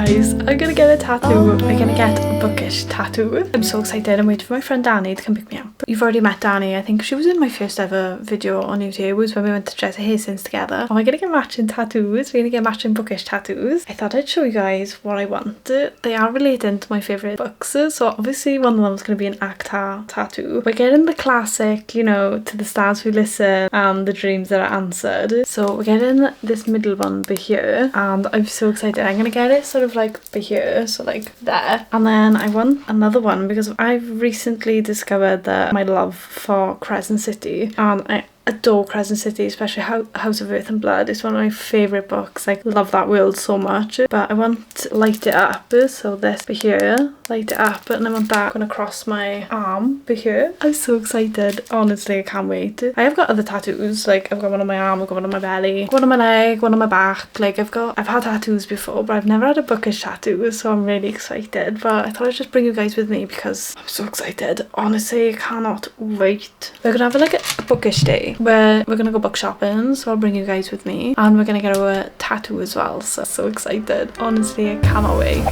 guys, I'm gonna get a tattoo. I'm gonna get a bookish tattoo. I'm so excited. I'm waiting for my friend Danny to come pick me up. You've already met Danny. I think she was in my first ever video on YouTube. It was when we went to Jessa Hastings together. And we're gonna get matching tattoos. We're gonna get matching bookish tattoos. I thought I'd show you guys what I want. They are relating to my favourite books. So obviously one of them is gonna be an ACTA tattoo. We're getting the classic, you know, To the Stars Who Listen and The Dreams That Are Answered. So we're getting this middle one by here. And I'm so excited. I'm gonna get it sort of like by here, so like there. And then I want another one because I've recently discovered that my love for Crescent City, and I adore Crescent City, especially House of Earth and Blood. It's one of my favourite books. I love that world so much. But I want Light It Up, so this by here, light it up, and I want that going across my arm by here. I'm so excited. Honestly, I can't wait. I have got other tattoos, like I've got one on my arm, I've got one on my belly, one on my leg, one on my back. Like I've had tattoos before, but I've never had a bookish tattoo, so I'm really excited. But I thought I'd just bring you guys with me because I'm so excited. Honestly, I cannot wait. We're gonna have like a bookish day where we're gonna go book shopping, so I'll bring you guys with me, and we're gonna get our tattoo as well. So excited. Honestly, I cannot wait.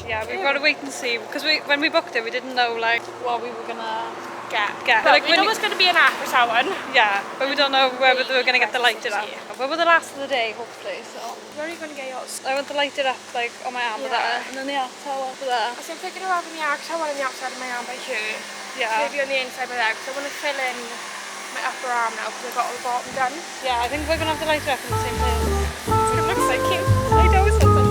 Yeah, we've got to wait and see because when we booked it we didn't know like what we were gonna get. Well, like, we know it's going to be an ACTA one. Yeah, but we don't know whether we were gonna get the lighted up. But we're the last of the day hopefully, so Where are you going to get yours? I want to light it up like on my arm with that, and then the ACTA over there. So I'm thinking of having the ACTA one on the outside of my arm by here. Yeah. Maybe on the inside of my leg, because I want to fill in my upper arm now because I've got all the bottom done. Yeah, I think we're gonna have to light it up in the same place. It looks so cute. I know it's something.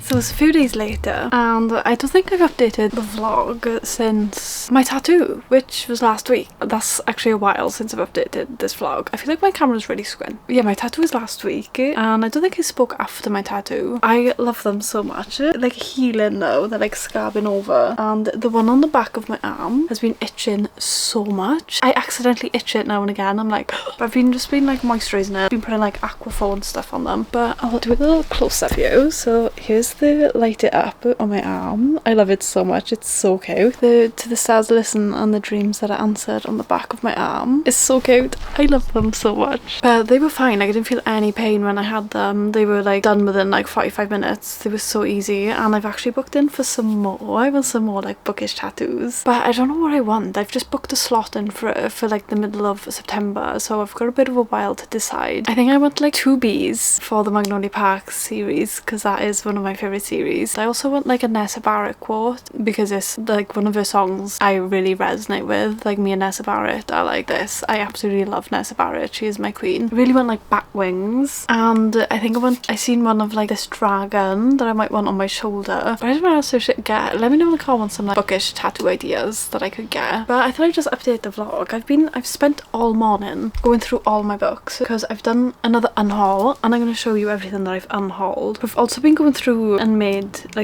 So it's a few days later and I don't think I've updated the vlog since my tattoo, which was last week. That's actually a while since I've updated this vlog. I feel like my camera's really squint. Yeah, my tattoo was last week and I don't think I spoke after my tattoo. I love them so much. Like healing though, they're like scabbing over, and the one on the back of my arm has been itching so much. I accidentally itch it now and again. I'm like, I've just been like moisturising it, been putting like Aquaphor and stuff on them, but I'll do a little close-up view. So here's the Light It Up on my arm. I love it so much, it's so cute. The To the Stars Listen and The Dreams That Are Answered on the back of my arm is so cute. I love them so much. But they were fine, like I didn't feel any pain when I had them. They were like done within like 45 minutes. They were so easy, and I've actually booked in for some more. I want some more like bookish tattoos, but I don't know what I want. I've just booked a slot in for like the middle of September, so I've got a bit of a while to decide. I think I want like 2 Bs for the Magnolia Park series because that is one of my favourite Dread series. I also want like a Nessa Barrett quote because it's like one of her songs I really resonate with. Like me and Nessa Barrett are like this. I absolutely love Nessa Barrett. She is my queen. I really want like bat wings, and I think I seen one of like this dragon that I might want on my shoulder. But I don't know what else I should get. Let me know in the comments some like bookish tattoo ideas that I could get. But I thought I'd just update the vlog. I've spent all morning going through all my books because I've done another unhaul, and I'm going to show you everything that I've unhauled. I've also been going through and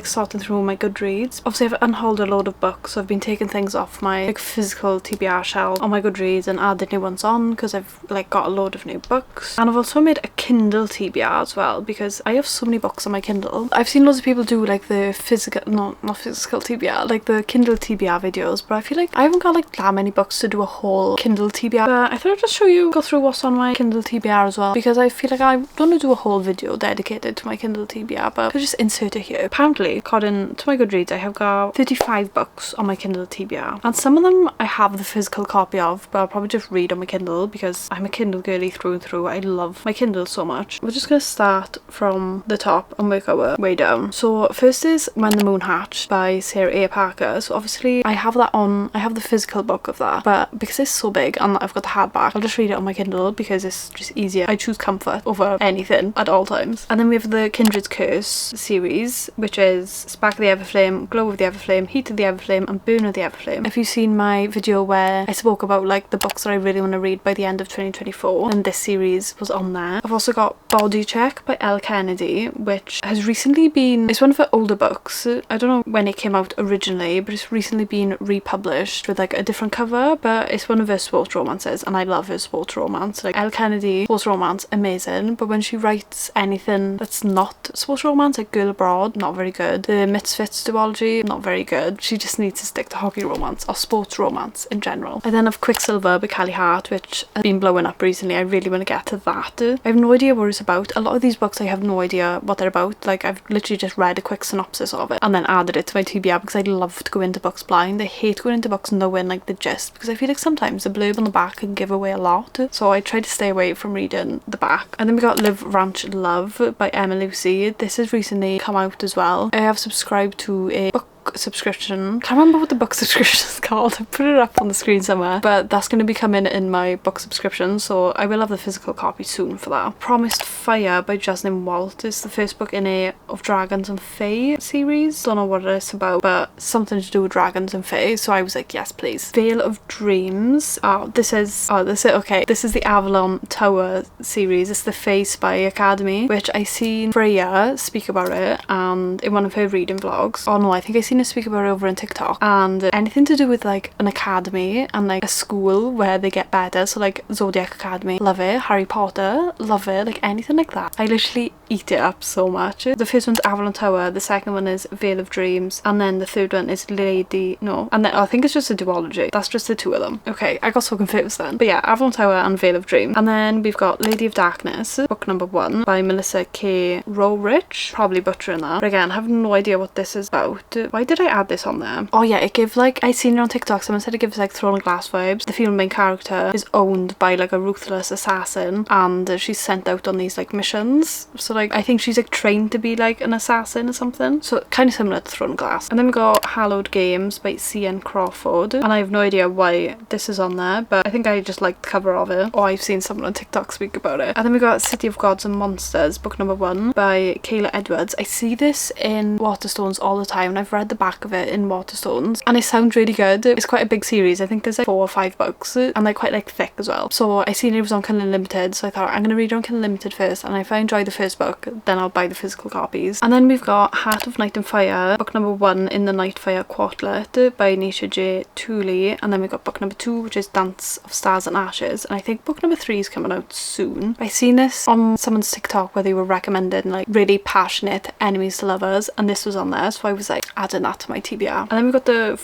sorting through my Goodreads. Obviously I've unhauled a load of books, so I've been taking things off my like physical TBR shelf on my Goodreads and added new ones on because I've like got a load of new books. And I've also made a Kindle TBR as well because I have so many books on my Kindle. I've seen loads of people do like the not physical TBR, like the Kindle TBR videos, but I feel like I haven't got like that many books to do a whole Kindle TBR. But I thought I'd just go through what's on my Kindle TBR as well, because I feel like I'm gonna do a whole video dedicated to my Kindle TBR, but I'll just insert it here. Apparently, according to my Goodreads, I have got 35 books on my Kindle TBR, and some of them I have the physical copy of, but I'll probably just read on my Kindle because I'm a Kindle girly through and through. I love my Kindle so much. We're just gonna start from the top and work our way down. So first is When the Moon Hatched by Sarah A. Parker. So obviously I have the physical book of that, but because it's so big and I've got the hardback, I'll just read it on my Kindle because it's just easier. I choose comfort over anything at all times. And then we have the Kindred's Curse series, which is Spark of the Everflame, Glow of the Everflame, Heat of the Everflame, and Burn of the Everflame. If you've seen my video where I spoke about like the books that I really want to read by the end of 2024, then this series was on there. I've also got Body Check by Elle Kennedy, which has recently been, it's one of her older books. I don't know when it came out originally, but it's recently been republished with like a different cover, but it's one of her sports romances, and I love her sports romance. Like Elle Kennedy, sports romance, amazing, but when she writes anything that's not sports romance, like Girl Abroad, not very good. The Misfits duology, not very good. She just needs to stick to hockey romance or sports romance in general. I then have Quicksilver by Callie Hart, which has been blowing up recently. I really want to get to that. I have no idea what it's about. A lot of these books I have no idea what they're about. Like I've literally just read a quick synopsis of it and then added it to my TBR because I love to go into books blind. I hate going into books knowing like the gist because I feel like sometimes the blurb on the back can give away a lot, so I try to stay away from reading the back. And then we got Live Ranch Love by Emma Lucy. This has recently come out as well. I have subscribed to a book subscription. Can't remember what the book subscription is called. I put it up on the screen somewhere, but that's going to be coming in my book subscription, so I will have the physical copy soon for that. Promised Fire by Jasmine Walt is the first book in a of Dragons and Fae series. Don't know what it's about, but something to do with dragons and fae, so I was like, yes please. Veil of Dreams. This is the Avalon Tower series. It's the Fae Spy Academy, which I seen Freya speak about it and in one of her reading vlogs. Oh no, I think I seen her speak about it over on TikTok, and anything to do with like an academy and like a school where they get better, so like Zodiac Academy, love it. Harry Potter, love it. Like anything like that, I literally eat it up so much. The first one's Avalon Tower, the second one is Veil of Dreams, and then the third one is and then I think it's just a duology. That's just the two of them. Okay, I got so confused then. But yeah, Avalon Tower and Veil of Dreams. And then we've got Lady of Darkness, book number 1 by Melissa K. Rowrich, probably butchering that, but again I have no idea what this is about. Why did I add this on there? Oh yeah, it gives like, I seen it on TikTok, someone said it gives like Throne of Glass vibes. The female main character is owned by like a ruthless assassin, and she's sent out on these like missions, so like I think she's like trained to be like an assassin or something, so kind of similar to Throne of Glass. And then we got Hallowed Games by C.N. Crawford, and I have no idea why this is on there, but I think I just like the cover of it, or I've seen someone on TikTok speak about it. And then we got City of Gods and Monsters, book number 1 by Kayla Edwards. I see this in Waterstones all the time, and I've read the back of it in Waterstones, and it sounds really good. It's quite a big series. I think there's like 4 or 5 books, and they're quite like thick as well, so I seen it was on Kindle Unlimited, so I thought I'm gonna read it on Kindle Unlimited first, and if I enjoy the first book then I'll buy the physical copies. And then we've got Heart of Night and Fire, book number 1 in the Nightfire Quartlet by Nisha J. Tooley, and then we got book number 2, which is Dance of Stars and Ashes, and I think book number 3 is coming out soon. I seen this on someone's TikTok where they were recommending like really passionate enemies to lovers, and this was on there, so I was like, adding that to my TBR. And then we've got the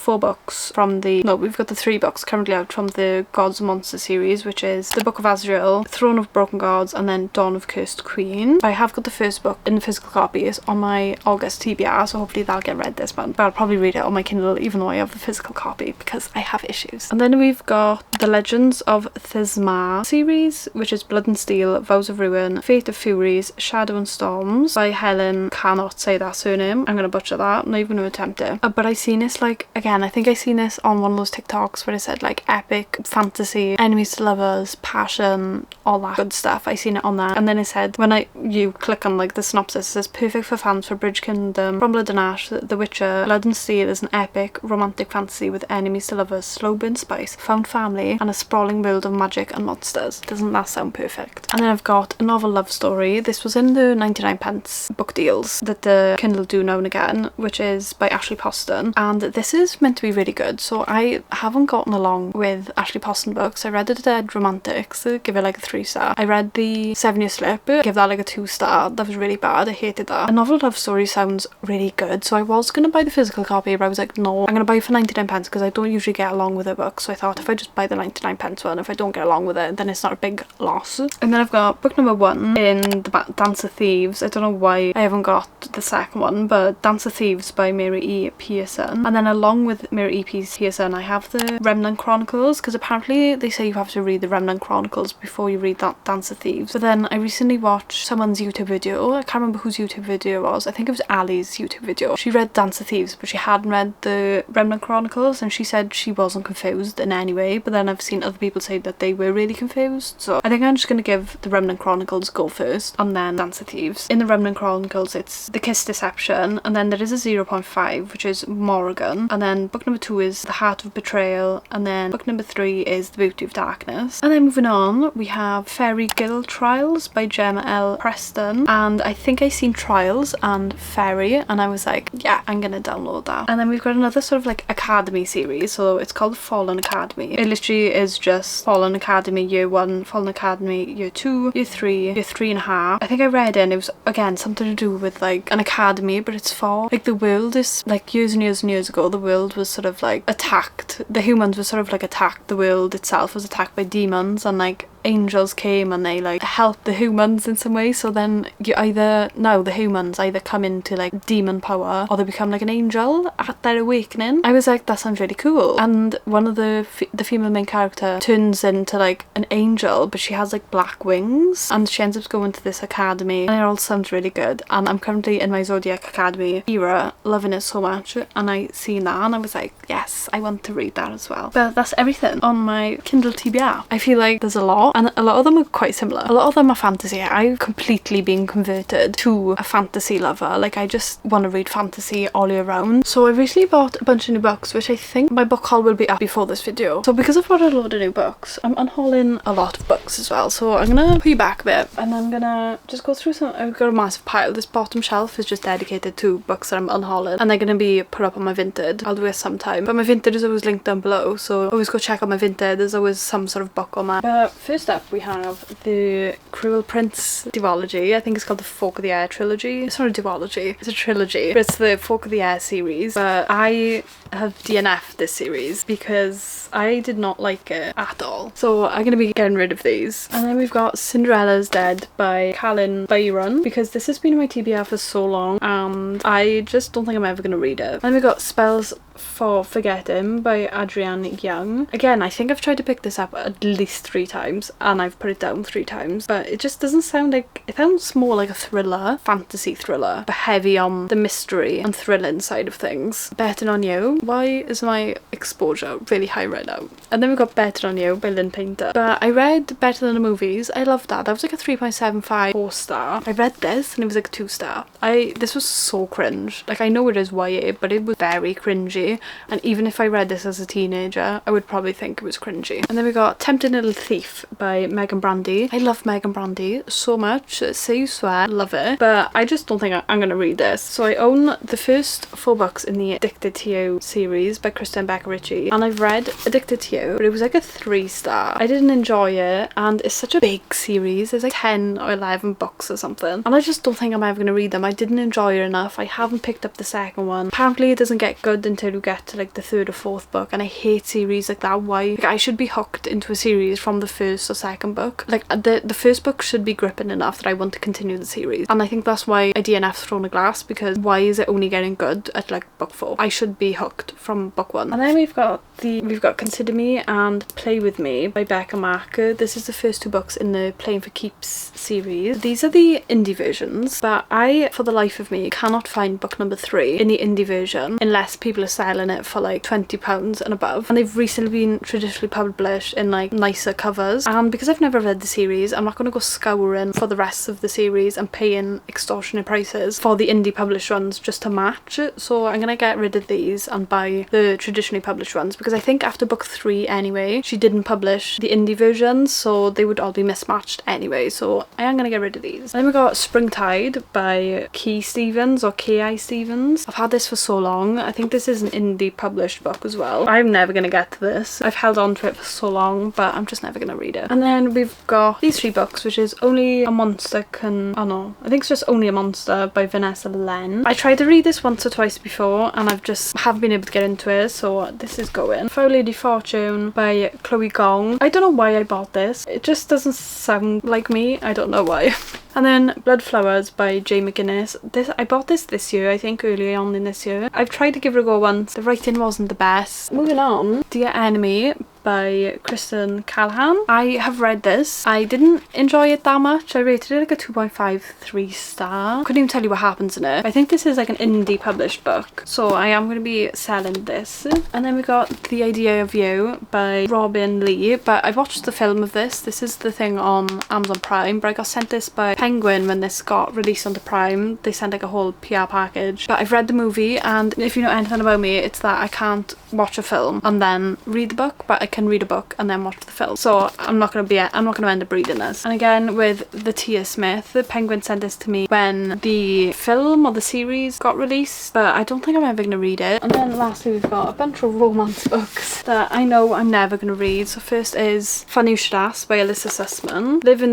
we've got the 3 books currently out from the Gods and Monsters series, which is the Book of Azrael, Throne of Broken Gods, and then Dawn of Cursed Queen. I have got the first book in the physical copy. It's on my August TBR, so hopefully that'll get read this month. But I'll probably read it on my Kindle even though I have the physical copy because I have issues. And then we've got the Legends of Thismar series, which is Blood and Steel, Vows of Ruin, Fate of Furies, Shadow and Storms by Helen, cannot say that surname, I'm gonna butcher that, I'm not even gonna attempt it. But I seen this, like, again, I think I seen this on one of those TikToks where it said like epic fantasy, enemies to lovers, passion, all that good stuff. I seen it on there, and then it said when you click on like the synopsis, it says perfect for fans for Bridge Kingdom, From Blood and Ash, The Witcher, Blood and Steel is an epic romantic fantasy with enemies to lovers, slow burn spice, found family, and a sprawling world of magic and monsters. Doesn't that sound perfect? And then I've got a novel love story. This was in the 99p book deals that the Kindle do now and again, which is by Ashley Poston, and this is meant to be really good. So I haven't gotten along with Ashley Poston books. I read The Dead Romantics, give it like a 3-star. I read The 7-Year Slip, give that like a 2-star. That was really bad, I hated that. A novel love story sounds really good, so I was gonna buy the physical copy, but I was like, no, I'm gonna buy it for 99p because I don't usually get along with a book. So I thought if I just buy the 99p one, if I don't get along with it, then it's not a big loss. And then I've got book number 1 in the Dance of Thieves. I don't know why I haven't got the second one, but Dance of Thieves by Mary E. Pearson. And then along with Mary E. Pearson, I have the Remnant Chronicles, because apparently they say you have to read the Remnant Chronicles before you read that Dance of Thieves. But then I recently watched someone's YouTube video. I can't remember whose YouTube video it was. I think it was Ali's YouTube video. She read Dance of Thieves, but she hadn't read the Remnant Chronicles, and she said she wasn't confused in any way. But then I've seen other people say that they were really confused. So I think I'm just going to give the Remnant Chronicles go first, and then Dance of Thieves. In the Remnant Chronicles, it's The Kiss Deception, and then there is a 0.5, which is Morrigan. And then book number 2 is The Heart of Betrayal, and then book number 3 is The Beauty of Darkness. And then moving on, we have Fairy Guild Trials by Gemma L. Preston, and I think I seen Trials and Fairy, and I was like, yeah, I'm gonna download that. And then we've got another sort of like academy series, so it's called Fallen Academy. It literally is just Fallen Academy Year 1, Fallen Academy Year 2, Year 3, Year 3.5. I think I read it and it was, again, something to do with like an academy, but it's for like the world is like years and years and years ago, the world was sort of like attacked. The humans were sort of like attacked. The world itself was attacked by demons, and like angels came and they like helped the humans in some way. So then the humans either come into like demon power or they become like an angel at their awakening. I was like, that sounds really cool. And one of the female main character turns into like an angel, but she has like black wings, and she ends up going to this academy, and it all sounds really good. And I'm currently in my Zodiac Academy era, loving it so much, and I seen that and I was like, yes, I want to read that as well. But that's everything on my Kindle TBR. I feel like there's a lot, and a lot of them are quite similar. A lot of them are fantasy. I've completely been converted to a fantasy lover. Like, I just want to read fantasy all year round. So I recently bought a bunch of new books, which I think my book haul will be up before this video. So because I've bought a load of new books, I'm unhauling a lot of books as well. So I'm gonna put you back a bit and I'm gonna just go through some. I've got a massive pile. This bottom shelf is just dedicated to books that I'm unhauling, and they're gonna be put up on my Vinted. I'll do it sometime. But my Vinted is always linked down below, so always go check out my Vinted. There's always some sort of book on there. But first up, we have the Cruel Prince duology. I think it's called the Folk of the Air trilogy. It's not a duology, it's a trilogy, but it's the Folk of the Air series. But I have DNF'd this series because I did not like it at all. So I'm gonna be getting rid of these. And then we've got Cinderella's Dead by Callan Byron, because this has been in my TBR for so long and I just don't think I'm ever gonna read it. And then we've got Spells for Forgetting by Adrienne Young. Again, I think I've tried to pick this up at least 3 times and I've put it down 3 times, but it just doesn't sound like, it sounds more like a thriller, fantasy thriller, but heavy on the mystery and thrilling side of things. Betting on You. Why is my exposure really high right now? And then we've got Betting on You by Lynn Painter. But I read Better Than the Movies. I loved that. That was like a 3.75 4-star. I read this and it was like a 2-star. This was so cringe. Like, I know it is YA, but it was very cringy cringy, and even if I read this as a teenager I would probably think it was cringy. And then we got Tempting Little Thief by Megan Brandy. I love Megan Brandy so much, Say You Swear, love it, but I just don't think I'm gonna read this. So I own the first 4 books in the Addicted to You series by Krista and Becca Ritchie, and I've read Addicted to You, but it was like a 3-star. I didn't enjoy it, and it's such a big series. There's like 10 or 11 books or something, and I just don't think I'm ever gonna read them. I didn't enjoy it enough. I haven't picked up the second one. Apparently it doesn't get good until you get to like the 3rd or 4th book, and I hate series like that. Why? Like, I should be hooked into a series from the 1st or 2nd book. Like the first book should be gripping enough that I want to continue the series, and I think that's why I DNF'd Throne of Glass, because why is it only getting good at like book 4? I should be hooked from book 1. And then we've got Consider Me and Play With Me by Becca Mack. This is the first 2 books in the Playing for Keeps series. These are the indie versions, but I, for the life of me, cannot find book number 3 in the indie version unless people are selling it for like £20 and above. And they've recently been traditionally published in like nicer covers, and because I've never read the series, I'm not going to go scouring for the rest of the series and paying extortionate prices for the indie published ones just to match. So I'm gonna get rid of these and buy the traditionally published ones, because I think after book 3 anyway she didn't publish the indie versions, so they would all be mismatched anyway, so I am gonna get rid of these. And then we got Springtide by Ki Stevens or Ki Stevens. I've had this for so long. I think this is an indie published book as well. I'm never gonna get to this. I've held on to it for so long, but I'm just never gonna read it. And then we've got these 3 books, which is Only a Monster Can... oh no, I think it's just Only a Monster by Vanessa Len. I tried to read this once or twice before and I've just haven't been able to get into it, so this is going. Foul Lady Fortune by Chloe Gong. I don't know why I bought this. It just doesn't sound like me. I don't know why. And then Blood Flowers by Jay McGuinness. I bought this year, I think earlier on in this year. I've tried to give it a go once. The writing wasn't the best. Moving on, Dear Enemy by Kristen Callahan. I have read this. I didn't enjoy it that much. I rated it like a 2.53 star. Couldn't even tell you what happens in it. I think this is like an indie published book, so I am going to be selling this. And then we got The Idea of You by Robin Lee, but I've watched the film of this. This is the thing on Amazon Prime, but I got sent this by Penguin when this got released onto Prime. They sent like a whole PR package, but I've read the movie, and if you know anything about me, it's that I can't watch a film and then read the book, but I can read a book and then watch the film. So I'm not going to end up reading this. And again with The Tia Smith, the Penguin sent this to me when the film or the series got released, but I don't think I'm ever going to read it. And then lastly we've got a bunch of romance books that I know I'm never going to read. So first is Funny You Should Ask by Alyssa Sussman. Love in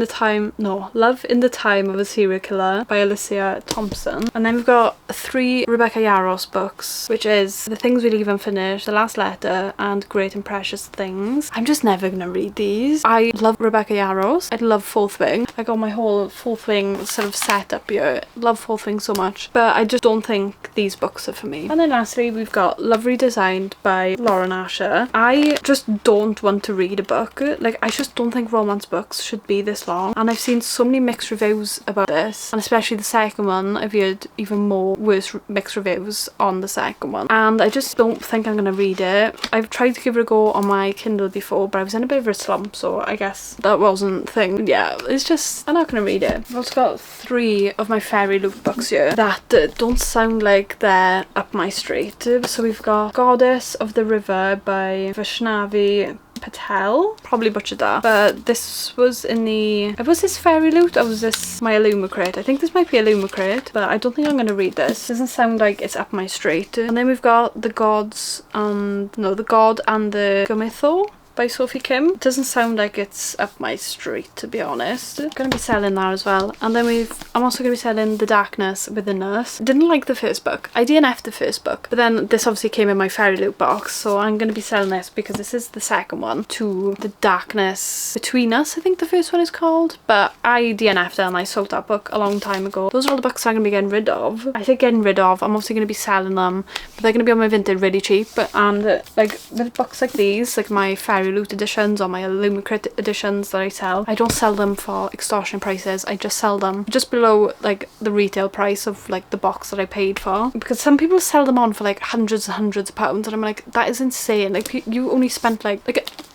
the Time of a Serial Killer by Alicia Thompson. And then we've got 3 Rebecca Yarros books, which is The Things We Leave Unfinished, The Last Letter, and Great and Precious Things. I'm just never gonna read these. I love Rebecca Yarros. I love Fourth Wing. I got my whole Fourth Wing sort of set up here. Love Fourth Wing so much, but I just don't think these books are for me. And then lastly we've got Love Redesigned by Lauren Asher. I just don't want to read a book. Like, I just don't think romance books should be this long, and I've seen so many mixed reviews about this, and especially the second one. I've heard even more worse mixed reviews on the second one, and I just don't think I'm gonna read it. I've tried to give it a go on my Kindle before, but I was in a bit of a slump, so I guess that wasn't the thing. Yeah, it's just, I'm not gonna read it. I've also got 3 of my Fairy Loot books here that don't sound like they're up my street. So we've got Goddess of the River by Vaishnavi Patel. Probably butchered that, but this was in the... was this Fairy Loot or was this my Illumicrate? I think this might be Illumicrate, but I don't think I'm going to read this. Doesn't sound like it's up my street. And then we've got The God and the Gumitho by Sophie Kim. It doesn't sound like it's up my street, to be honest. I'm gonna be selling that as well. And then I'm also gonna be selling The Darkness Within Us. Didn't like the first book. I DNF'd the first book, but then this obviously came in my Fairy Loot box, so I'm gonna be selling this because this is the second one to The Darkness Between Us, I think the first one is called. But I DNF'd it and I sold that book a long time ago. Those are all the books I'm gonna be getting rid of. I think getting rid of, I'm obviously gonna be selling them, but they're gonna be on my Vinted really cheap. And like with books like these, like my Fairy Fairy Loot editions or my Illumicrate editions that I sell, I don't sell them for extortionate prices. I just sell them just below like the retail price of like the box that I paid for, because some people sell them on for like hundreds and hundreds of pounds, and I'm like, that is insane. Like you only spent like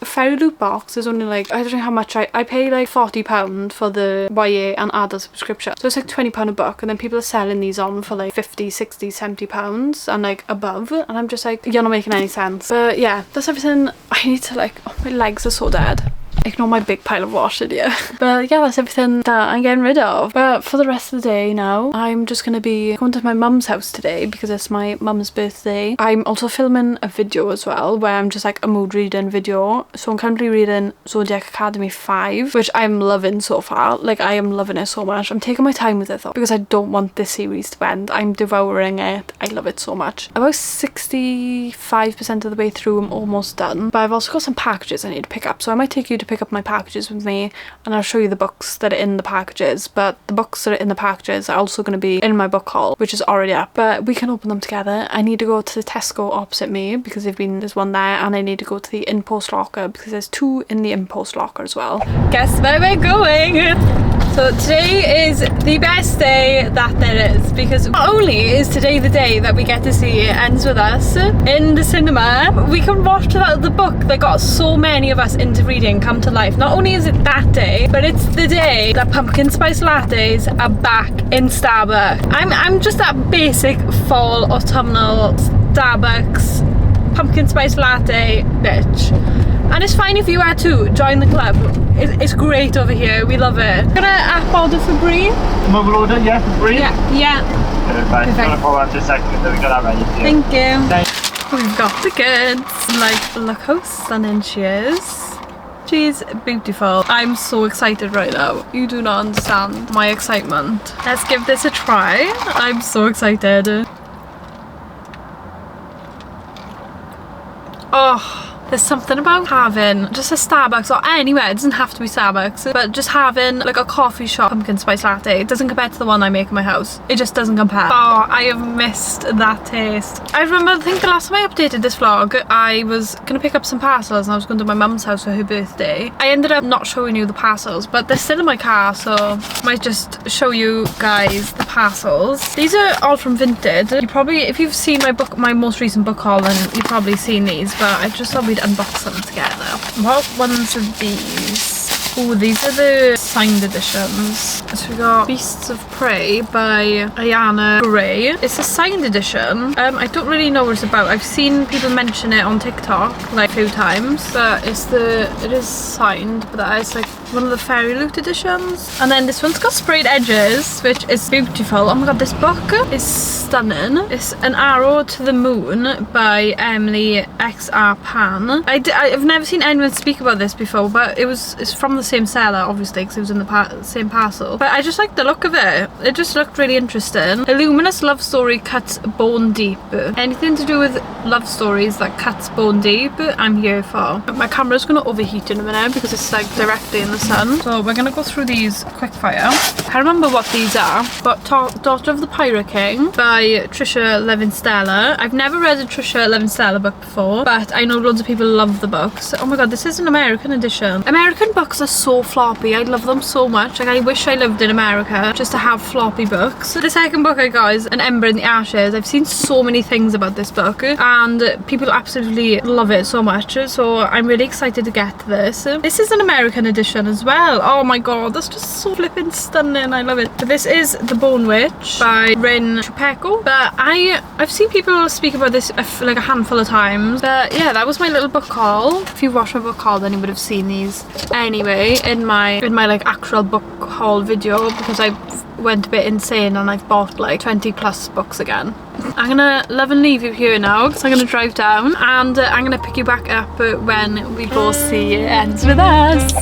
a Fairy Loot box is only like, I don't know how much I pay like £40 for the YA and adult subscription, so it's like £20 a book, and then people are selling these on for like 50, 60, 70 pounds and like above, and I'm just like, you're not making any sense. But yeah, that's everything. I need to like, oh, my legs are so dead. Ignore my big pile of washing here. But yeah, that's everything that I'm getting rid of. But for the rest of the day now, I'm just gonna be going to my mum's house today because it's my mum's birthday. I'm also filming a video as well where I'm just like a mood reading video. So I'm currently reading Zodiac Academy 5, which I'm loving so far. Like, I am loving it so much. I'm taking my time with it though, because I don't want this series to end. I'm devouring it. I love it so much. About 65% of the way through, I'm almost done. But I've also got some packages I need to pick up, so I might take you to pick up my packages with me, and I'll show you the books that are in the packages. But the books that are in the packages are also going to be in my book haul, which is already up, but we can open them together. I need to go to the Tesco opposite me because there's one there, and I need to go to the in-post locker because there's two in the in-post locker as well. Guess where we're going? So today is the best day that there is, because not only is today the day that we get to see It Ends With Us in the cinema, we can watch the book that got so many of us into reading come to life. Not only is it that day, but it's the day that pumpkin spice lattes are back in Starbucks. I'm just that basic fall autumnal Starbucks pumpkin spice latte bitch. And it's fine if you are too. Join the club. It's great over here. We love it. Gonna app order for Brie. Mobile order, yeah, for Brie? Yeah. Perfect. I'm gonna follow up just a second so we got that ready for you. Thank you. We've got the goods. Like, look how stunning she is. She's beautiful. I'm so excited right now. You do not understand my excitement. Let's give this a try. I'm so excited. Oh. There's something about having just a Starbucks, or anywhere, it doesn't have to be Starbucks, but just having like a coffee shop pumpkin spice latte. It doesn't compare to the one I make in my house. It just doesn't compare. Oh, I have missed that taste. I remember, I think the last time I updated this vlog, I was gonna pick up some parcels and I was going to my mum's house for her birthday. I ended up not showing you the parcels, but they're still in my car, so I might just show you guys the parcels. These are all from Vinted. You probably, if you've seen my most recent book haul, then you've probably seen these, but I just thought we'd unbox them together. What ones are these? Oh, these are the signed editions. So we got Beasts of Prey by Ayana Gray. It's a signed edition. I don't really know what it's about. I've seen people mention it on TikTok like a few times, but it is signed, but that is like one of the Fairy Loot editions. And then this one's got sprayed edges, which is beautiful. Oh my god, this book is stunning. It's An Arrow to the Moon by Emily XR Pan. I've never seen anyone speak about this before, but it's from the same seller, obviously, because it was in the same parcel. But I just like the look of it. It just looked really interesting. A luminous love story cuts bone deep. Anything to do with love stories that cuts bone deep, I'm here for. My camera's gonna overheat in a minute because it's like directly in the sun. So we're gonna go through these quick fire. I remember what these are. But Daughter of the Pirate King by Trisha Levinstella. I've never read a Trisha Levinstella book before, but I know loads of people love the books. Oh my god, this is an American edition. American books are so floppy. I love them so much. Like, I wish I lived in America just to have floppy books. The second book I got is An Ember in the Ashes. I've seen so many things about this book and people absolutely love it so much, so I'm really excited to get this. This is an American edition as well. Oh my god, that's just so flippin' stunning. I love it. But this is The Bone Witch by Rin Chupeco. But I've seen people speak about this like a handful of times. But yeah, that was my little book haul. If you've watched my book haul, then you would have seen these anyway in my like actual book haul video, because I went a bit insane and I've bought like 20 plus books again. I'm gonna love and leave you here now because I'm gonna drive down, and I'm gonna pick you back up when we go see It Ends With Us.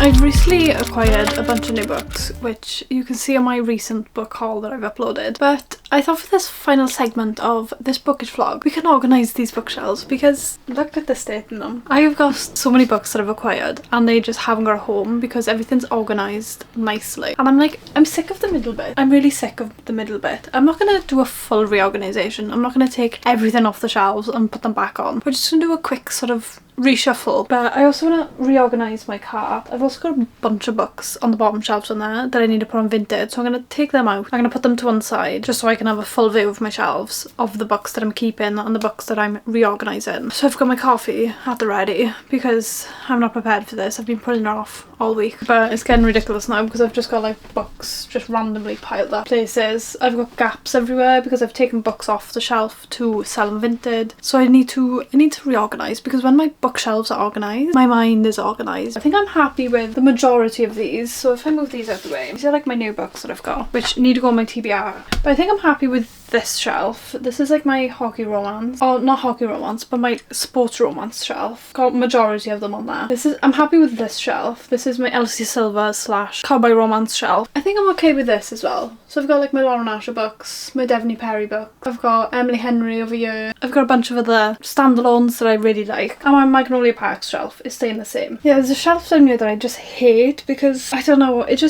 I've recently acquired a bunch of new books, which you can see on my recent book haul that I've uploaded, but I thought for this final segment of this bookish vlog, we can organise these bookshelves because look at the state in them. I have got so many books that I've acquired and they just haven't got a home because everything's organised nicely. And I'm like, I'm sick of the middle bit. I'm really sick of the middle bit. I'm not going to do a full reorganisation. I'm not going to take everything off the shelves and put them back on. We're just going to do a quick sort of reshuffle. But I also want to reorganise my cart. I've also got a bunch of books on the bottom shelves on there that I need to put on VINTED, so I'm going to take them out. I'm going to put them to one side just so I can have a full view of my shelves of the books that I'm keeping and the books that I'm reorganising. So I've got my coffee at the ready because I'm not prepared for this. I've been putting it off all week, but it's getting ridiculous now because I've just got like books just randomly piled up places. I've got gaps everywhere because I've taken books off the shelf to sell them VINTED. So I need to reorganise because when my bookshelves are organised, my mind is organised. I think I'm happy with the majority of these, so if I move these out the way, these are like my new books that I've got, which need to go on my TBR. But I think I'm happy with this shelf. This is like my hockey romance, or not hockey romance, but my sports romance shelf. Got majority of them on there. I'm happy with this shelf. This is my Elsie Silver / cowboy romance shelf. I think I'm okay with this as well. So I've got like my Lauren Asher books, my Devney Perry book. I've got Emily Henry over here. I've got a bunch of other standalones that I really like. And my Magnolia Parks shelf is staying the same. Yeah, there's a shelf down here that I just hate because I don't know, it's a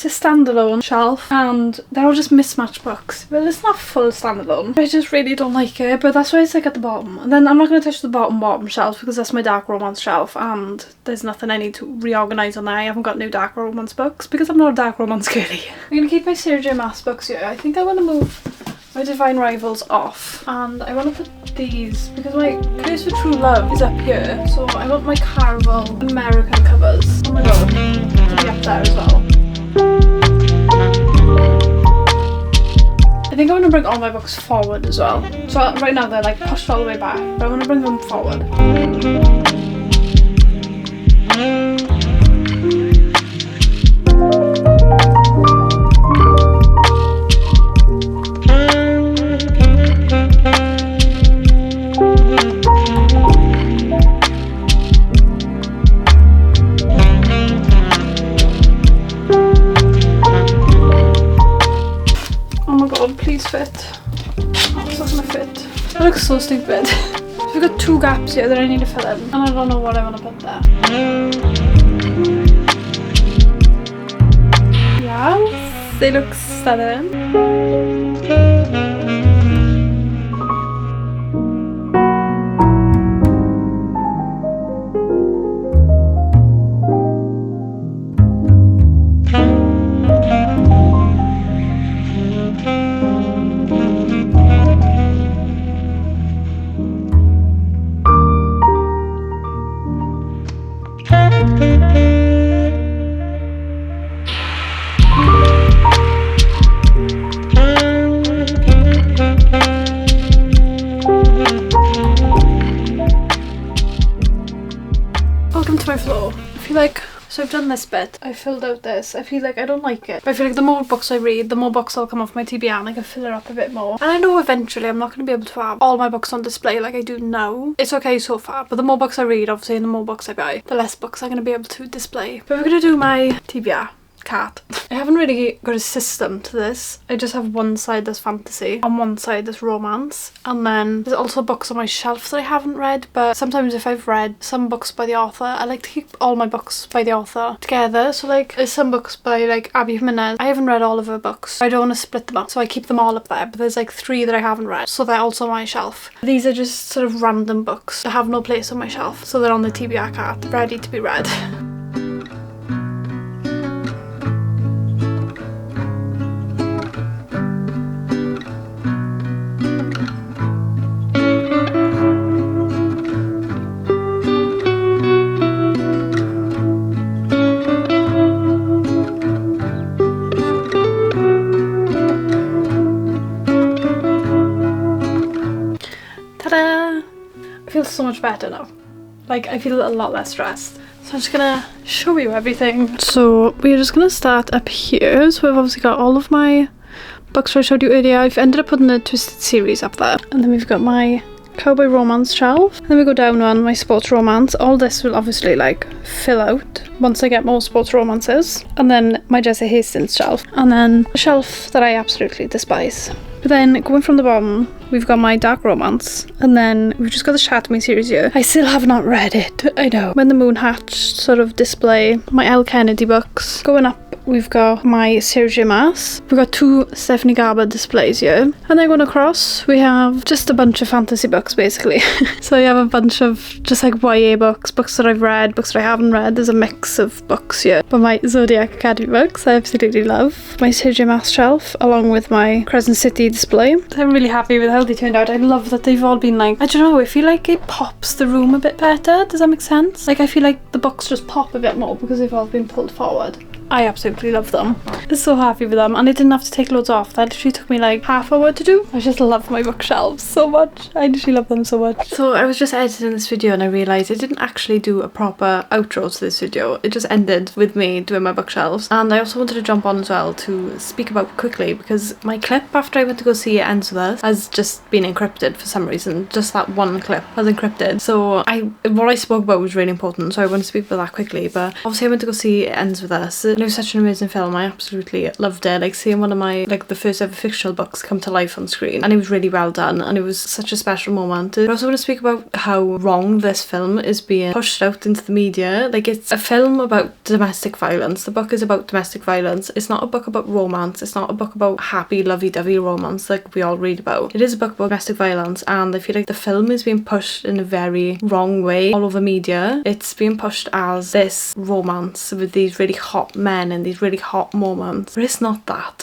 standalone shelf and they're all just mismatched books. Well, it's not full standalone. I just really don't like it, but that's why it's like at the bottom. And then I'm not going to touch the bottom shelf because that's my dark romance shelf and there's nothing I need to reorganise on there. I haven't got new dark romance books because I'm not a dark romance girly. I'm going to keep my Sarah J Maas books here. I think I want to move my Divine Rivals off and I want to put these because my Curse for True Love is up here, so I want my Caraval American covers, oh my god, to be up there as well. I think I want to bring all my books forward as well. So right now they're like pushed all the way back, but I want to bring them forward. Please fit. Oh, it's not gonna fit. That looks so stupid. So we've got two gaps here that I need to fill in and I don't know what I want to put there. Yes, they look stunning. So I've done this bit, I filled out this, I feel like I don't like it. But I feel like the more books I read, the more books will come off my TBR and I can fill it up a bit more. And I know eventually I'm not going to be able to have all my books on display like I do now. It's okay so far, but the more books I read, obviously, and the more books I buy, the less books I'm going to be able to display. But we're going to do my TBR cart. I haven't really got a system to this. I just have one side that's fantasy, on one side that's romance, and then there's also books on my shelf that I haven't read, but sometimes if I've read some books by the author, I like to keep all my books by the author together. So like there's some books by like Abby Jimenez. I haven't read all of her books. I don't want to split them up, so I keep them all up there, but there's like 3 that I haven't read, so they're also on my shelf. These are just sort of random books that have no place on my shelf, so they're on the TBR cart, ready to be read. I feel so much better now. Like I feel a lot less stressed. So I'm just gonna show you everything. So we're just gonna start up here. So we've obviously got all of my books I showed you earlier. I've ended up putting the Twisted series up there. And then we've got my cowboy romance shelf. Then we go down one, my sports romance. All this will obviously like fill out once I get more sports romances. And then my Jesse Hastings shelf. And then a shelf that I absolutely despise. But then going from the bottom, we've got my dark romance, and then we've just got the Shatter Me series here. I still have not read it, I know. When the Moon Hatched sort of display, my L. Kennedy books. Going up, we've got my Sergio Mas. We've got 2 Stephanie Garber displays here. And then going across, we have just a bunch of fantasy books basically. So you have a bunch of just like YA books, books that I've read, books that I haven't read. There's a mix of books here. But my Zodiac Academy books, I absolutely love. My Sergio Mas shelf, along with my Crescent City display. I'm really happy with how they turned out. I love that they've all been like, I don't know, I feel like it pops the room a bit better. Does that make sense? Like I feel like the books just pop a bit more because they've all been pulled forward. I absolutely love them. I'm so happy with them, and I didn't have to take loads off. That literally took me like half hour to do. I just love my bookshelves so much. I literally love them so much. So I was just editing this video and I realised I didn't actually do a proper outro to this video. It just ended with me doing my bookshelves. And I also wanted to jump on as well to speak about quickly, because my clip after I went to go see It Ends With Us has just been encrypted for some reason. Just that one clip was encrypted. So what I spoke about was really important, so I want to speak about that quickly. But obviously I went to go see It Ends With Us. It was such an amazing film. I absolutely loved it. Like seeing one of my, like the first ever fictional books come to life on screen, and it was really well done, and it was such a special moment. I also want to speak about how wrong this film is being pushed out into the media. Like it's a film about domestic violence. The book is about domestic violence. It's not a book about romance. It's not a book about happy lovey-dovey romance like we all read about. It is a book about domestic violence, and I feel like the film is being pushed in a very wrong way all over media. It's being pushed as this romance with these really hot men and these really hot moments, but it's not that.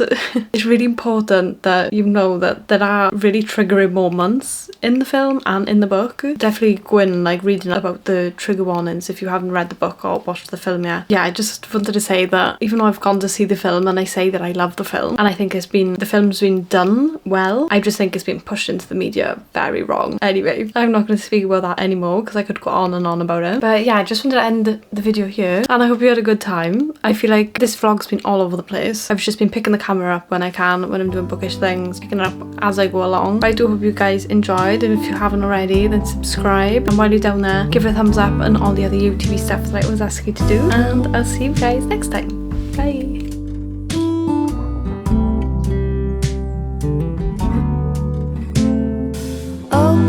It's really important that you know that there are really triggering moments in the film and in the book. Definitely go in like reading about the trigger warnings if you haven't read the book or watched the film yet. Yeah, I just wanted to say that even though I've gone to see the film and I say that I love the film and I think the film's been done well, I just think it's been pushed into the media very wrong. Anyway, I'm not going to speak about that anymore because I could go on and on about it. But yeah, I just wanted to end the video here, and I hope you had a good time. I feel like this vlog's been all over the place. I've just been picking the camera up when I can, when I'm doing bookish things, picking it up as I go along. But I do hope you guys enjoyed, and if you haven't already, then subscribe, and while you're down there, give it a thumbs up and all the other YouTube stuff that I always ask you to do, and I'll see you guys next time.